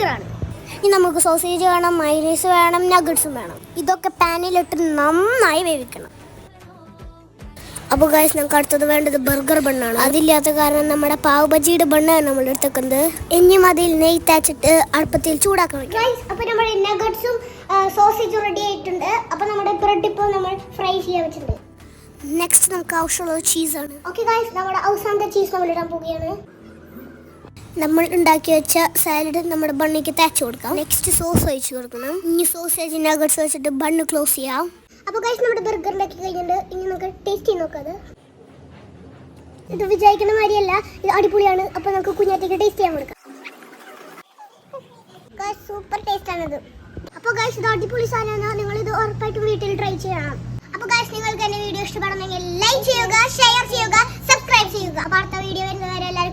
ബർഗറാണ്. ഇനി നമുക്ക് സോസേജ് വേണം, മൈനീസ് വേണം, നഗറ്റ്സും വേണം. ഇതൊക്കെ പാനിലിട്ട് നന്നായി വേവിക്കണം. അപ്പോൾ ഗൈസ് നമുക്ക് അടുത്തത് വേണ്ടത് ബർഗർ ബണ്ണാണ്. അതില്ലാത്ത കാരണം നമ്മുടെ പാവ് ബജിയുടെ ബണ്ണാണ് നമ്മൾ എടുത്തേക്കുന്നത്. ഇനിയും അതിൽ നെയ്യ് തേച്ചിട്ട് അടുപ്പത്തിൽ ചൂടാക്കണം ഗൈസ്. അപ്പോൾ നമ്മുടെ നഗറ്റ്സും സോസേജും റെഡി ആയിട്ടുണ്ട്. അപ്പോൾ നമ്മുടെ ബ്രെഡ് ഇപ്പോൾ നമ്മൾ ഫ്രൈ ചെയ്യാൻ വെച്ചിട്ടുണ്ട്. നെക്സ്റ്റ് നമുക്ക് ആവശ്യമുള്ളത് ചീസാണ്. ഓക്കെ ഗൈസ്, നമ്മുടെ അവസാനത്തെ ചീസ് നമ്മൾ ഇടാൻ പോവുകയാണ്. നമ്മൾ ഉണ്ടാക്കി വെച്ച സാലഡ് നമ്മുടെ ബണ്ണിക്ക് തേച്ച് കൊടുക്കാം. നെക്സ്റ്റ് സോസ് ഒഴിച്ച് കൊടുക്കണം. ഇനി സോസേജ് നഗറ്റ്സ് വെച്ചിട്ട് ബണ്ണ് ക്ലോസ് ചെയ്യാം. അപ്പോൾ ഗൈസ് നമ്മുടെ ബർഗർ ഉണ്ടാക്കി കഴിഞ്ഞിട്ടുണ്ട്. ഇനി നമുക്ക് ടേസ്റ്റ് ചെയ്ത് നോക്കാം. ഇത് വിചാരിക്കുന്ന മാതിരിയല്ല, ഇത് അടിപൊളിയാണ്. അപ്പോൾ നമുക്ക് കുഞ്ഞാറ്റേക്ക് ടേസ്റ്റ് ചെയ്യാൻ കൊടുക്കാം. സൂപ്പർ ടേസ്റ്റ് ആണിത്. അപ്പോൾ ഗൈസ് ഇത് അടിപൊളി സാധനമാണ്. നിങ്ങൾ ഇത് ഉറപ്പായിട്ടും വീട്ടിൽ ട്രൈ ചെയ്യണം. അപ്പോൾ ഗൈസ് നിങ്ങൾക്ക് എൻ്റെ വീഡിയോ ഇഷ്ടപ്പെടുന്നെങ്കിൽ ലൈക്ക് ചെയ്യുക, ഷെയർ ചെയ്യുക, സബ്സ്ക്രൈബ് ചെയ്യുക. അപ്പോൾ അടുത്ത വീഡിയോ വരുന്നവരെ എല്ലാവരും